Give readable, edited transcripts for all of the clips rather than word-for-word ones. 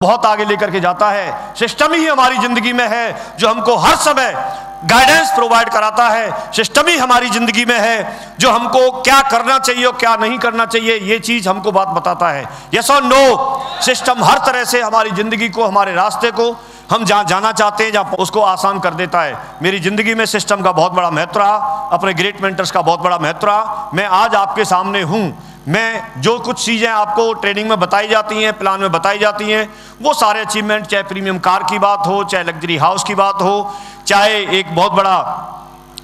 बहुत आगे लेकर के जाता है। सिस्टम ही हमारी जिंदगी में है जो हमको हर समय गाइडेंस प्रोवाइड कराता है। सिस्टम ही हमारी जिंदगी में है जो हमको क्या करना चाहिए और क्या नहीं करना चाहिए, ये चीज हमको बात बताता है। यस और नो, सिस्टम हर तरह से हमारी जिंदगी को, हमारे रास्ते को, हम जहाँ जाना चाहते हैं जहाँ उसको आसान कर देता है। मेरी जिंदगी में सिस्टम का बहुत बड़ा महत्व रहा, अपने ग्रेट मेंटर्स का बहुत बड़ा महत्व रहा। मैं आज आपके सामने हूँ। मैं जो कुछ चीज़ें आपको ट्रेनिंग में बताई जाती हैं, प्लान में बताई जाती हैं, वो सारे अचीवमेंट, चाहे प्रीमियम कार की बात हो, चाहे लग्जरी हाउस की बात हो, चाहे एक बहुत बड़ा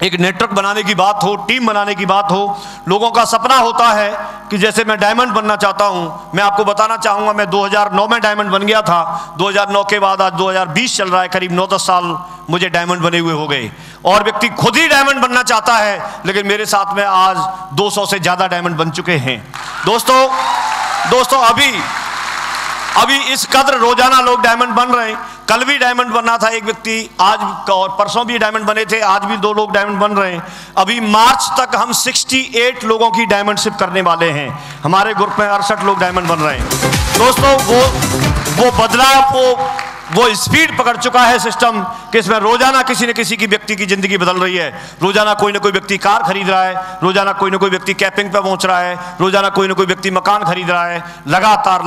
एक नेटवर्क बनाने की बात हो, टीम बनाने की बात हो। लोगों का सपना होता है कि जैसे मैं डायमंड बनना चाहता हूं। मैं आपको बताना चाहूंगा, मैं 2009 में डायमंड बन गया था। 2009 के बाद आज 2020 चल रहा है, करीब 9-10 साल मुझे डायमंड बने हुए हो गए। और व्यक्ति खुद ही डायमंड बनना चाहता है, लेकिन मेरे साथ में आज 200 से ज्यादा डायमंड बन चुके हैं। दोस्तों अभी इस कदर रोजाना लोग डायमंड बन रहे हैं। कल भी डायमंड बनना था एक व्यक्ति, आज और परसों भी डायमंड बने थे, आज भी 2 लोग डायमंड बन रहे हैं। अभी मार्च तक हम 68 लोगों की डायमंडशिप करने वाले हैं। हमारे ग्रुप में 68 लोग डायमंड बन रहे हैं। दोस्तों वो बदलाव, वो स्पीड पकड़ चुका है सिस्टम कि इसमें रोजाना किसी न किसी की व्यक्ति की जिंदगी बदल रही है। रोजाना कोई ना कोई व्यक्ति कार खरीद रहा है, रोजाना कोई ना कोई व्यक्ति कैंपिंग पे पहुंच रहा है, रोजाना कोई ना कोई व्यक्ति मकान खरीद रहा है। लगातार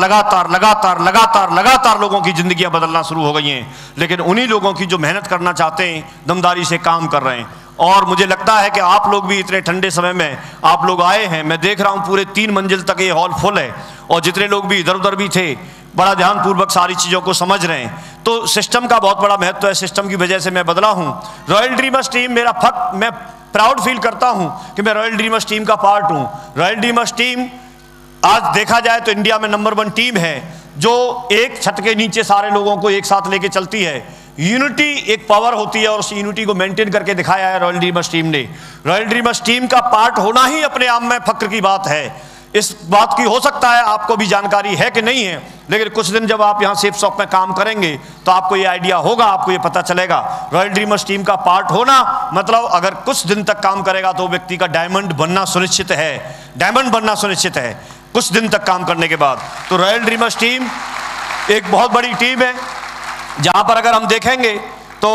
लोगों की जिंदगियां बदलना शुरू हो गई हैं। लेकिन उन्हीं लोगों की जो मेहनत करना चाहते हैं, दमदारी से काम कर रहे हैं। और मुझे लगता है कि आप लोग भी इतने ठंडे समय में आप लोग आए हैं। मैं देख रहा हूं पूरे 3 मंजिल तक ये हॉल फुल है, और जितने लोग भी इधर उधर भी थे, बड़ा ध्यानपूर्वक सारी चीज़ों को समझ रहे हैं। तो सिस्टम का बहुत बड़ा महत्व है। सिस्टम की वजह से मैं बदला हूँ। रॉयल ड्रीमर्स टीम मैं प्राउड फील करता हूँ कि मैं रॉयल ड्रीमर्स टीम का पार्ट हूँ। रॉयल ड्रीमर्स टीम आज देखा जाए तो इंडिया में नंबर 1 टीम है जो एक छत के नीचे सारे लोगों को एक साथ लेके चलती है। यूनिटी एक पावर होती है, और उस यूनिटी को मेंटेन करके दिखाया है रॉयल ड्रीमर्स टीम ने। रॉयल ड्रीमर्स टीम का पार्ट होना ही अपने आप में फक्र की बात है। इस बात की हो सकता है आपको भी जानकारी है कि नहीं है, लेकिन कुछ दिन जब आप यहाँ सेफ शॉप में काम करेंगे तो आपको ये आइडिया होगा, आपको ये पता चलेगा। रॉयल ड्रीमर्स टीम का पार्ट होना मतलब अगर कुछ दिन तक काम करेगा तो व्यक्ति का डायमंड बनना सुनिश्चित है। डायमंड बनना सुनिश्चित है कुछ दिन तक काम करने के बाद। तो रॉयल ड्रीमर्स टीम एक बहुत बड़ी टीम है, जहाँ पर अगर हम देखेंगे तो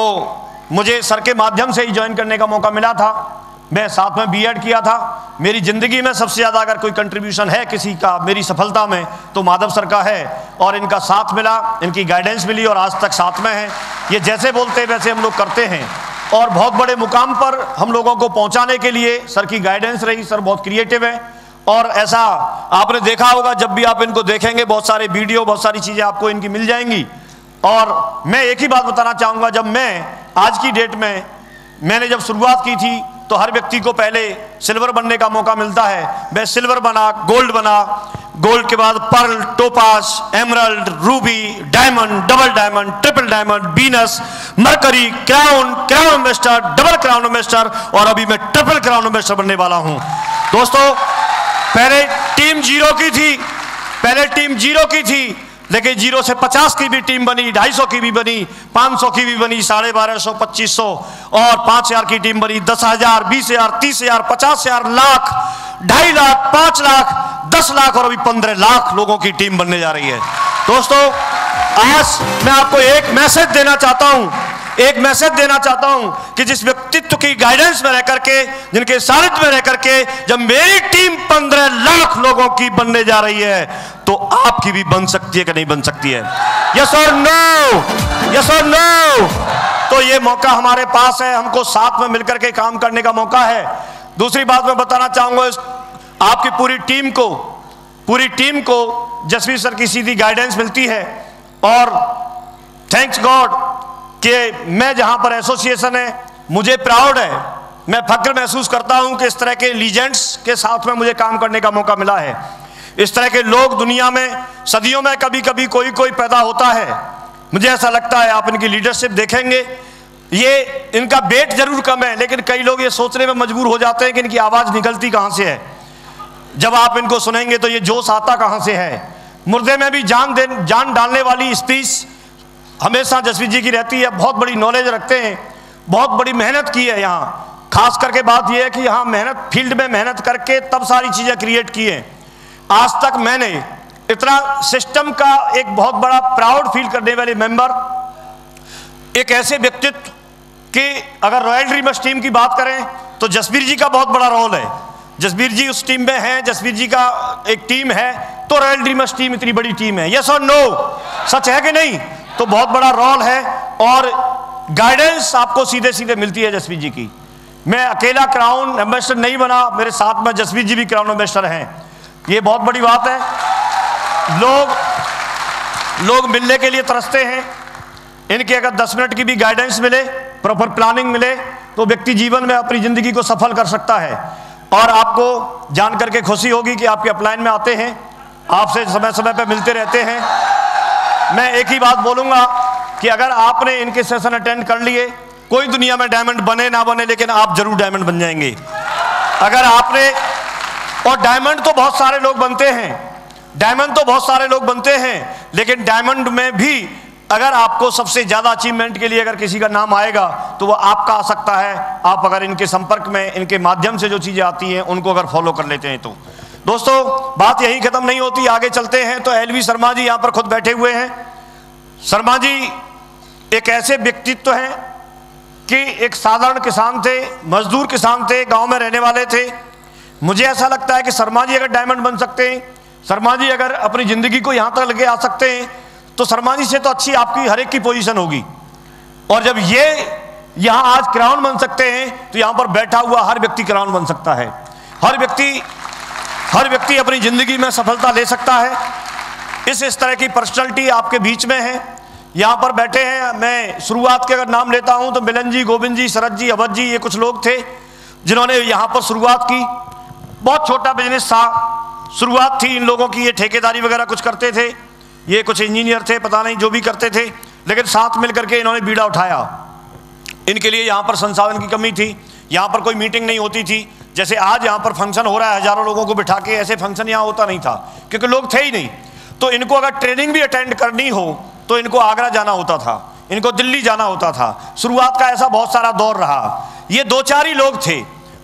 मुझे सर के माध्यम से ही ज्वाइन करने का मौका मिला था। मैं साथ में बीएड किया था। मेरी ज़िंदगी में सबसे ज़्यादा अगर कोई कंट्रीब्यूशन है किसी का मेरी सफलता में तो माधव सर का है, और इनका साथ मिला, इनकी गाइडेंस मिली, और आज तक साथ में हैं। ये जैसे बोलते हैं वैसे हम लोग करते हैं, और बहुत बड़े मुकाम पर हम लोगों को पहुंचाने के लिए सर की गाइडेंस रही। सर बहुत क्रिएटिव है, और ऐसा आपने देखा होगा, जब भी आप इनको देखेंगे बहुत सारे वीडियो, बहुत सारी चीज़ें आपको इनकी मिल जाएंगी। और मैं एक ही बात बताना चाहूँगा, जब मैं आज की डेट में मैंने जब शुरुआत की थी तो हर व्यक्ति को पहले सिल्वर बनने का मौका मिलता है। मैं सिल्वर बना, गोल्ड बना, गोल्ड के बाद pearl, topaz, emerald, ruby, diamond, double diamond, triple diamond, Venus, Mercury, crown master, double crown master, और अभी मैं ट्रिपल क्राउन मेस्टर बनने वाला हूं। दोस्तों पहले टीम 0 की थी, लेकिन 0 से 50 की भी टीम बनी, 250 की भी बनी, 500 की भी बनी, 1250, 2500 और 5000 की टीम बनी, 10,000, 20,000, 30,000, 50,000, लाख, 2.5 लाख, 5 लाख, 10 लाख और अभी 15 लाख लोगों की टीम बनने जा रही है। दोस्तों आज मैं आपको एक मैसेज देना चाहता हूं कि जिस व्यक्तित्व की गाइडेंस में रह करके, जिनके सानिध्य में रह करके जब मेरी टीम 15 लाख लोगों की बनने जा रही है तो आपकी भी बन सकती है कि नहीं बन सकती है? यस और नो? तो ये मौका हमारे पास है, हमको साथ में मिलकर के काम करने का मौका है। दूसरी बात मैं बताना चाहूंगा, आपकी पूरी टीम को जसवीर सर की सीधी गाइडेंस मिलती है, और थैंक्स गॉड कि मैं जहां पर एसोसिएशन है, मुझे प्राउड है, मैं फक्र महसूस करता हूं कि इस तरह के लीजेंड्स के साथ में मुझे काम करने का मौका मिला है। इस तरह के लोग दुनिया में सदियों में कभी कभी कोई पैदा होता है। मुझे ऐसा लगता है आप इनकी लीडरशिप देखेंगे, ये इनका वेट जरूर कम है, लेकिन कई लोग ये सोचने में मजबूर हो जाते हैं कि इनकी आवाज़ निकलती कहाँ से है। जब आप इनको सुनेंगे तो ये जोश आता कहाँ से है। मुर्दे में भी जान डालने वाली स्पीच हमेशा जसवीर जी की रहती है। बहुत बड़ी नॉलेज रखते हैं, बहुत बड़ी मेहनत की है यहाँ। खास करके बात यह है कि यहाँ फील्ड में मेहनत करके तब सारी चीज़ें क्रिएट की हैं। आज तक मैंने इतना सिस्टम का एक बहुत बड़ा प्राउड फील करने वाले मेंबर, एक ऐसे व्यक्तित्व कि अगर रॉयल ड्रीमर्स टीम की बात करें तो जसबीर जी का बहुत बड़ा रोल है। जसबीर जी उस टीम में हैं, जसबीर जी का एक टीम है, तो रॉयल ड्रीमर्स टीम इतनी बड़ी टीम है। यस और नो, सच है कि नहीं? तो बहुत बड़ा रोल है और गाइडेंस आपको सीधे सीधे मिलती है जसबीर जी की। मैं अकेला क्राउन एम्बेसडर नहीं बना, मेरे साथ में जसबीर जी भी क्राउन एम्बेसडर हैं, ये बहुत बड़ी बात है। लोग मिलने के लिए तरसते हैं, इनके अगर 10 मिनट की भी गाइडेंस मिले, प्रॉपर प्लानिंग मिले, तो व्यक्ति जीवन में अपनी जिंदगी को सफल कर सकता है। और आपको जान करके खुशी होगी कि आपके अपलाइन में आते हैं, आपसे समय समय पर मिलते रहते हैं। मैं एक ही बात बोलूंगा कि अगर आपने इनके सेशन अटेंड कर लिए, कोई दुनिया में डायमंड बने ना बने, लेकिन आप जरूर डायमंड बन जाएंगे अगर आपने। और डायमंड तो बहुत सारे लोग बनते हैं, डायमंड तो बहुत सारे लोग बनते हैं, लेकिन डायमंड में भी अगर आपको सबसे ज्यादा अचीवमेंट के लिए अगर किसी का नाम आएगा तो वो आपका आ सकता है। आप अगर इनके संपर्क में, इनके माध्यम से जो चीजें आती हैं उनको अगर फॉलो कर लेते हैं तो। दोस्तों, बात यही खत्म नहीं होती, आगे चलते हैं। तो एलवी शर्मा जी यहां पर खुद बैठे हुए हैं। शर्मा जी एक ऐसे व्यक्तित्व हैं कि एक साधारण किसान थे, मजदूर किसान थे, गांव में रहने वाले थे। मुझे ऐसा लगता है कि शर्मा जी अगर डायमंड बन सकते हैं, शर्मा जी अगर अपनी जिंदगी को यहां तक लेके आ सकते हैं, तो शर्मा जी से तो अच्छी आपकी हर एक की पोजीशन होगी। और जब ये यहां आज क्राउन बन सकते हैं, तो यहां पर बैठा हुआ हर व्यक्ति क्राउन बन सकता है। हर व्यक्ति अपनी जिंदगी में सफलता ले सकता है। इस तरह की पर्सनैलिटी आपके बीच में है, यहां पर बैठे हैं। मैं शुरुआत के अगर नाम लेता हूं तो मिलन जी, गोविंद जी, शरद जी, अवध जी, ये कुछ लोग थे जिन्होंने यहां पर शुरुआत की। बहुत छोटा बिजनेस था, शुरुआत थी इन लोगों की, ये ठेकेदारी वगैरह कुछ करते थे, ये कुछ इंजीनियर थे, पता नहीं जो भी करते थे, लेकिन साथ मिलकर के इन्होंने बीड़ा उठाया। इनके लिए यहाँ पर संसाधन की कमी थी, यहाँ पर कोई मीटिंग नहीं होती थी। जैसे आज यहाँ पर फंक्शन हो रहा है, हजारों लोगों को बिठा के, ऐसे फंक्शन यहाँ होता नहीं था क्योंकि लोग थे ही नहीं। तो इनको अगर ट्रेनिंग भी अटेंड करनी हो तो इनको आगरा जाना होता था, इनको दिल्ली जाना होता था। शुरुआत का ऐसा बहुत सारा दौर रहा। ये 2-4 ही लोग थे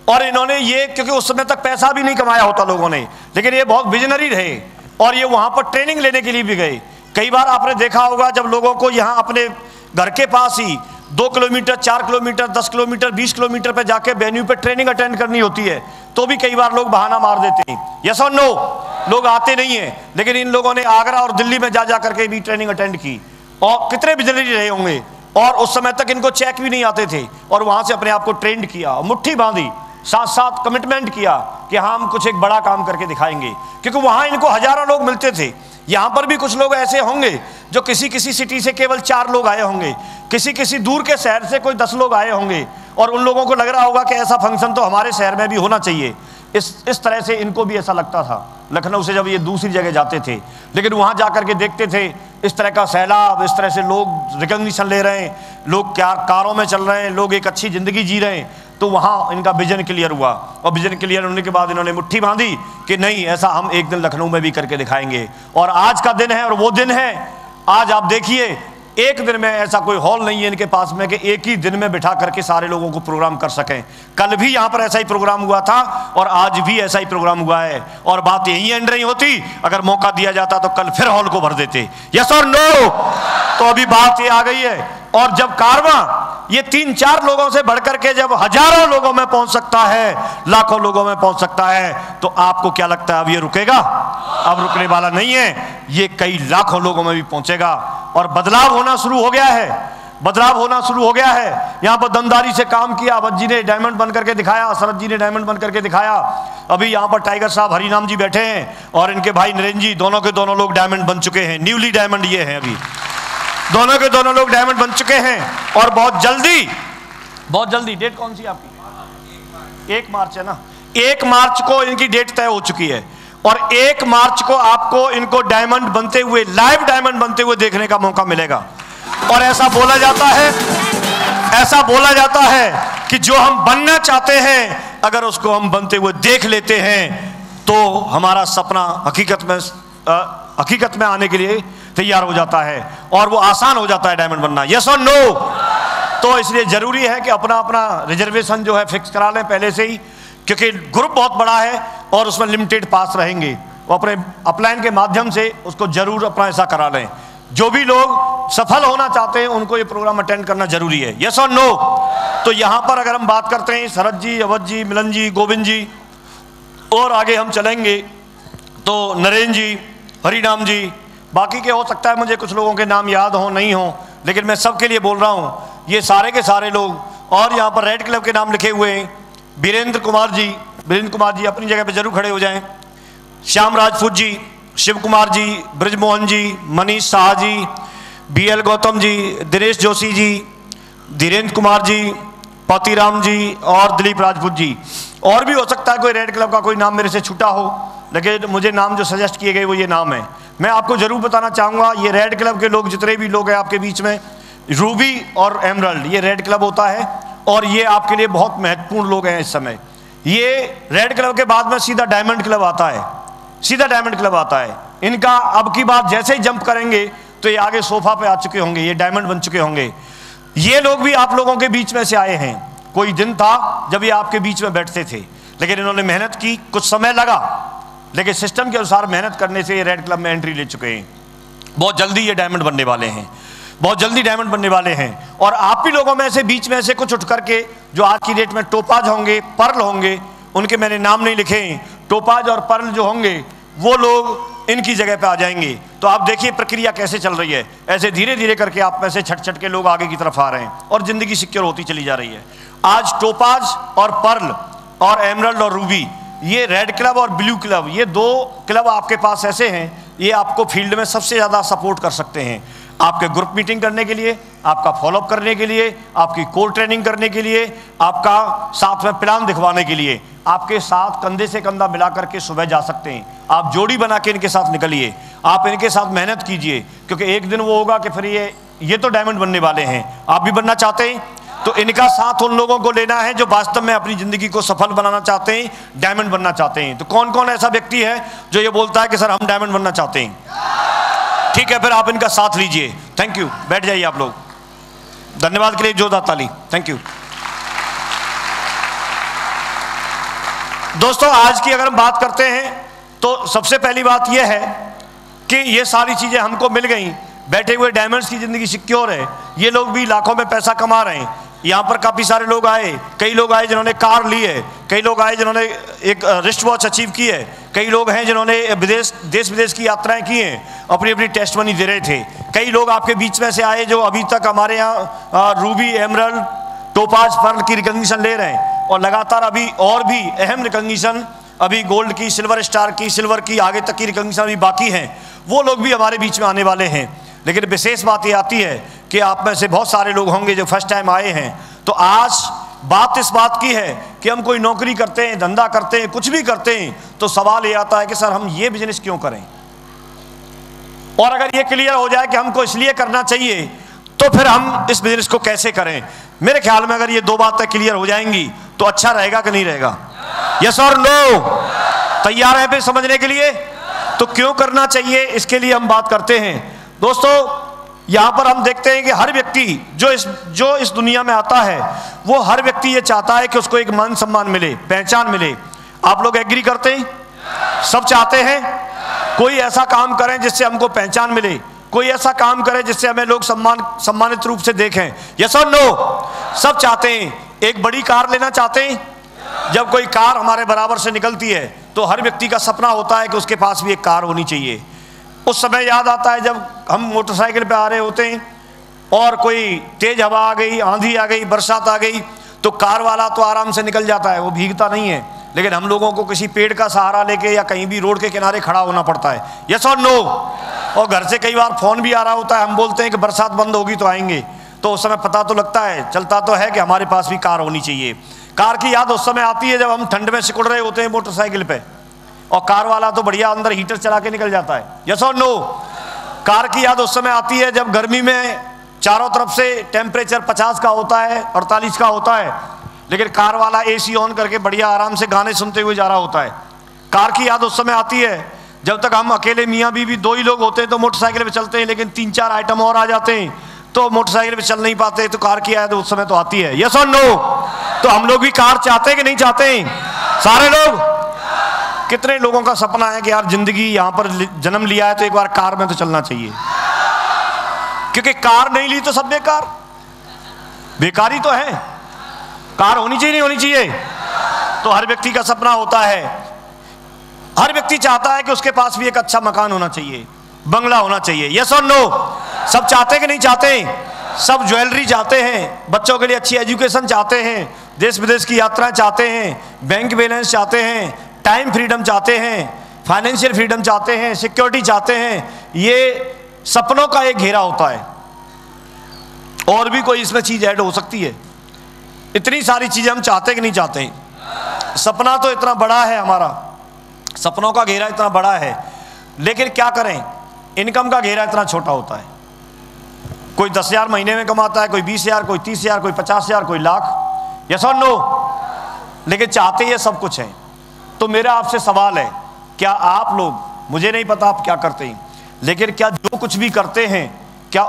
और इन्होंने ये, क्योंकि उस समय तक पैसा भी नहीं कमाया होता लोगों ने, लेकिन ये बहुत विजनरी रहे और ये वहां पर ट्रेनिंग लेने के लिए भी गए। कई बार आपने देखा होगा जब लोगों को यहाँ अपने घर के पास ही 2 किलोमीटर, 4 किलोमीटर, 10 किलोमीटर, 20 किलोमीटर पे जाके वेन्यू पे ट्रेनिंग अटेंड करनी होती है, तो भी कई बार लोग बहाना मार देते हैं। यस और नो, लोग आते नहीं है। लेकिन इन लोगों ने आगरा और दिल्ली में जा करके भी ट्रेनिंग अटेंड की और कितने विजनरी रहे होंगे। और उस समय तक इनको चेक भी नहीं आते थे और वहां से अपने आप को ट्रेंड किया, मुट्ठी बांधी, साथ साथ कमिटमेंट किया कि हम कुछ एक बड़ा काम करके दिखाएंगे, क्योंकि वहां इनको हजारों लोग मिलते थे। यहां पर भी कुछ लोग ऐसे होंगे जो किसी सिटी से केवल 4 लोग आए होंगे, किसी दूर के शहर से कोई 10 लोग आए होंगे और उन लोगों को लग रहा होगा कि ऐसा फंक्शन तो हमारे शहर में भी होना चाहिए। इस तरह से इनको भी ऐसा लगता था। लखनऊ से जब ये दूसरी जगह जाते थे, लेकिन वहां जाकर के देखते थे इस तरह का सैलाब, इस तरह से लोग रिकॉग्निशन ले रहे हैं, लोग क्या कारों में चल रहे हैं, लोग एक अच्छी जिंदगी जी रहे हैं, तो वहां इनका विजन क्लियर हुआ। और विजन क्लियर होने के बाद इन्होंने मुट्ठी बांधी कि नहीं, ऐसा हम एक दिन लखनऊ में भी करके दिखाएंगे। और आज का दिन है और वो दिन है। आज आप देखिए, एक दिन में ऐसा कोई हॉल नहीं है इनके पास में कि एक ही दिन में बिठा करके सारे लोगों को प्रोग्राम कर सकें। कल भी यहाँ पर ऐसा ही प्रोग्राम हुआ था और आज भी ऐसा ही प्रोग्राम हुआ है। और बात यही एंड नहीं होती, अगर मौका दिया जाता तो कल फिर हॉल को भर देते। यस और नो? तो अभी बात ये आ गई है। और जब कारवां ये 3-4 लोगों से बढ़कर के जब हजारों लोगों में पहुंच सकता है, लाखों लोगों में पहुंच सकता है, तो आपको क्या लगता है अब ये रुकेगा? अब रुकने वाला नहीं है, ये कई लाखों लोगों में भी पहुंचेगा। और बदलाव होना शुरू हो गया है, बदलाव होना शुरू हो गया है। यहां पर दमदारी से काम किया, अवध जी ने डायमंड बन करके दिखाया, शरद जी ने डायमंड बन करके दिखाया। अभी यहां पर टाइगर साहब हरिनाम जी बैठे हैं और इनके भाई नरेंद्र जी, दोनों के दोनों लोग डायमंड बन चुके हैं। न्यूली डायमंड ये हैं, अभी दोनों के दोनों लोग डायमंड बन चुके हैं। और बहुत जल्दी डेट कौन सी आपकी? 1 मार्च है ना? 1 मार्च को इनकी डेट तय हो चुकी है और 1 मार्च को आपको इनको डायमंड बनते हुए, लाइव डायमंड बनते हुए देखने का मौका मिलेगा। और ऐसा बोला जाता है कि जो हम बनना चाहते हैं, अगर उसको हम बनते हुए देख लेते हैं तो हमारा सपना हकीकत में आने के लिए तैयार हो जाता है और वो आसान हो जाता है डायमंड बनना। यस और नो? तो इसलिए जरूरी है कि अपना रिजर्वेशन जो है फिक्स करा लें पहले से ही, क्योंकि ग्रुप बहुत बड़ा है और उसमें लिमिटेड पास रहेंगे। वो अपने अपलाइन के माध्यम से उसको जरूर अपना ऐसा करा लें। जो भी लोग सफल होना चाहते हैं उनको ये प्रोग्राम अटेंड करना जरूरी है। यस और नो? तो यहाँ पर अगर हम बात करते हैं शरद जी, अवध जी, मिलन जी, गोविंद जी, और आगे हम चलेंगे तो नरेंद्र जी, हरिनाम जी, बाकी के हो सकता है मुझे कुछ लोगों के नाम याद हो नहीं हो, लेकिन मैं सबके लिए बोल रहा हूँ, ये सारे के सारे लोग। और यहाँ पर रेड क्लब के नाम लिखे हुए हैं, वीरेंद्र कुमार जी अपनी जगह पे जरूर खड़े हो जाएं, श्याम राजपूत जी, शिव कुमार जी, ब्रजमोहन जी, मनीष शाह जी, BL गौतम जी, दिनेश जोशी जी, धीरेन्द्र कुमार जी, पतिराम जी और दिलीप राजपूत जी। और भी हो सकता है कोई रेड क्लब का कोई नाम मेरे से छूटा हो, लेकिन मुझे नाम जो सजेस्ट किए गए वो ये नाम है। मैं आपको जरूर बताना चाहूँगा, ये रेड क्लब के लोग जितने भी लोग हैं आपके बीच में, रूबी और एमरल्ड ये रेड क्लब होता है, और ये आपके लिए बहुत महत्वपूर्ण लोग हैं इस समय। ये रेड क्लब के बाद में सीधा डायमंड क्लब आता है, सीधा डायमंड क्लब आता है। इनका अब की बात जैसे ही जंप करेंगे तो ये आगे सोफा पे आ चुके होंगे, ये डायमंड बन चुके होंगे। ये लोग भी आप लोगों के बीच में से आए हैं। कोई दिन था जब ये आपके बीच में बैठते थे, लेकिन इन्होंने मेहनत की, कुछ समय लगा, लेकिन सिस्टम के अनुसार मेहनत करने से ये रेड क्लब में एंट्री ले चुके हैं। बहुत जल्दी ये डायमंड बनने वाले हैं, बहुत जल्दी डायमंड बनने वाले हैं। और आप भी लोगों में से बीच में से कुछ उठ करके जो आज की डेट में टोपाज होंगे, पर्ल होंगे, उनके मैंने नाम नहीं लिखे हैं, टोपाज और पर्ल जो होंगे वो लोग इनकी जगह पे आ जाएंगे। तो आप देखिए प्रक्रिया कैसे चल रही है, ऐसे धीरे धीरे करके आप में से छट छट के लोग आगे की तरफ आ रहे हैं और जिंदगी सिक्योर होती चली जा रही है। आज टोपाज और पर्ल और एमरल्ड और रूबी, ये रेड क्लब और ब्लू क्लब, ये दो क्लब आपके पास ऐसे हैं, ये आपको फील्ड में सबसे ज़्यादा सपोर्ट कर सकते हैं। आपके ग्रुप मीटिंग करने के लिए, आपका फॉलोअप करने के लिए, आपकी कोर ट्रेनिंग करने के लिए, आपका साथ में प्लान दिखवाने के लिए, आपके साथ कंधे से कंधा मिला करके सुबह जा सकते हैं। आप जोड़ी बना के इनके साथ निकलिए, आप इनके साथ मेहनत कीजिए, क्योंकि एक दिन वो होगा कि फिर ये तो डायमंड बनने वाले हैं। आप भी बनना चाहते हैं तो इनका साथ उन लोगों को लेना है जो वास्तव में अपनी जिंदगी को सफल बनाना चाहते हैं, डायमंड बनना चाहते हैं। तो कौन कौन ऐसा व्यक्ति है जो ये बोलता है कि सर हम डायमंड बनना चाहते हैं? ठीक है, फिर आप इनका साथ लीजिए। थैंक यू, बैठ जाइए आप लोग। धन्यवाद के लिए जोरदार ताली। Thank you. दोस्तों, आज की अगर हम बात करते हैं तो सबसे पहली बात यह है कि ये सारी चीजें हमको मिल गई, बैठे हुए डायमंड्स की जिंदगी सिक्योर है, ये लोग भी लाखों में पैसा कमा रहे हैं। यहाँ पर काफ़ी सारे लोग आए, कई लोग आए जिन्होंने कार ली है, कई लोग आए जिन्होंने एक रिस्ट वॉच अचीव की है, कई लोग हैं जिन्होंने देश विदेश की यात्राएं की हैं, अपनी अपनी टेस्टमनी दे रहे थे। कई लोग आपके बीच में से आए जो अभी तक हमारे यहाँ रूबी, एमरल्ड, टोपाज, पर्ल की रिकॉग्निशन ले रहे हैं, और लगातार अभी और भी अहम रिकॉग्निशन, अभी गोल्ड की, सिल्वर स्टार की, सिल्वर की आगे तक की रिकॉग्निशन अभी बाकी हैं, वो लोग भी हमारे बीच में आने वाले हैं। लेकिन विशेष बात ये आती है कि आप में से बहुत सारे लोग होंगे जो फर्स्ट टाइम आए हैं। तो आज बात इस बात की है कि हम कोई नौकरी करते हैं, धंधा करते हैं, कुछ भी करते हैं, तो सवाल ये आता है कि सर हम ये बिजनेस क्यों करें? और अगर ये क्लियर हो जाए कि हमको इसलिए करना चाहिए, तो फिर हम इस बिजनेस को कैसे करें? मेरे ख्याल में अगर ये दो बातें क्लियर हो जाएंगी तो अच्छा रहेगा कि नहीं रहेगा? यस और नो? तैयार है फिर समझने के लिए? तो क्यों करना चाहिए, इसके लिए हम बात करते हैं। दोस्तों, यहाँ पर हम देखते हैं कि हर व्यक्ति जो इस दुनिया में आता है, वो हर व्यक्ति ये चाहता है कि उसको एक मान सम्मान मिले, पहचान मिले। आप लोग एग्री करते हैं? सब चाहते हैं कोई ऐसा काम करें जिससे हमको पहचान मिले, कोई ऐसा काम करे जिससे हमें लोग सम्मानित रूप से देखें। यस और नो? सब चाहते हैं। एक बड़ी कार लेना चाहते हैं। जब कोई कार हमारे बराबर से निकलती है तो हर व्यक्ति का सपना होता है कि उसके पास भी एक कार होनी चाहिए। उस समय याद आता है जब हम मोटरसाइकिल पे आ रहे होते हैं और कोई तेज हवा आ गई, आंधी आ गई, बरसात आ गई, तो कार वाला तो आराम से निकल जाता है, वो भीगता नहीं है। लेकिन हम लोगों को किसी पेड़ का सहारा लेके या कहीं भी रोड के किनारे खड़ा होना पड़ता है। यस और नो? और घर से कई बार फोन भी आ रहा होता है, हम बोलते हैं कि बरसात बंद होगी तो आएंगे, तो उस समय पता तो लगता है, चलता तो है कि हमारे पास भी कार होनी चाहिए। कार की याद उस समय आती है जब हम ठंड में सिकुड़ रहे होते हैं मोटरसाइकिल पे, और कार वाला तो बढ़िया अंदर हीटर चला के निकल जाता है। यस और नो? कार की याद उस समय आती है जब गर्मी में चारों तरफ से टेम्परेचर 50 का होता है, 48 का होता है, लेकिन कार वाला एसी ऑन करके बढ़िया आराम से गाने सुनते हुए जा रहा होता है। कार की याद उस समय आती है जब तक हम अकेले मियाँ बीवी दो ही लोग होते हैं तो मोटरसाइकिल पे चलते हैं, लेकिन 3-4 आइटम और आ जाते हैं तो मोटरसाइकिल पे चल नहीं पाते, तो कार की याद उस समय तो आती है। यस और नो? तो हम लोग भी कार चाहते हैं कि नहीं चाहते हैं? सारे लोग कितने लोगों का सपना है कि यार जिंदगी यहां पर जन्म लिया है तो एक बार कार में तो चलना चाहिए, क्योंकि कार नहीं ली तो सब बेकार, बेकारी तो है। कार होनी चाहिए नहीं होनी चाहिए? तो हर व्यक्ति का सपना होता है, हर व्यक्ति चाहता है कि उसके पास भी एक अच्छा मकान होना चाहिए, बंगला होना चाहिए। यस और नो? सब चाहते हैं कि नहीं चाहते? सब ज्वेलरी चाहते हैं, बच्चों के लिए अच्छी एजुकेशन चाहते हैं, देश विदेश की यात्राएं चाहते हैं, बैंक बैलेंस चाहते हैं, टाइम फ्रीडम चाहते हैं, फाइनेंशियल फ्रीडम चाहते हैं, सिक्योरिटी चाहते हैं। ये सपनों का एक घेरा होता है। और भी कोई इसमें चीज ऐड हो सकती है। इतनी सारी चीजें हम चाहते कि नहीं चाहते? सपना तो इतना बड़ा है हमारा, सपनों का घेरा इतना बड़ा है, लेकिन क्या करें, इनकम का घेरा इतना छोटा होता है। कोई 10,000 महीने में कमाता है, कोई 20,000, कोई 30,000, कोई 50,000, कोई लाख। यस और नो? लेकिन चाहते ये सब कुछ है। तो मेरा आपसे सवाल है, क्या आप लोग, मुझे नहीं पता आप क्या करते हैं, लेकिन क्या जो कुछ भी करते हैं क्या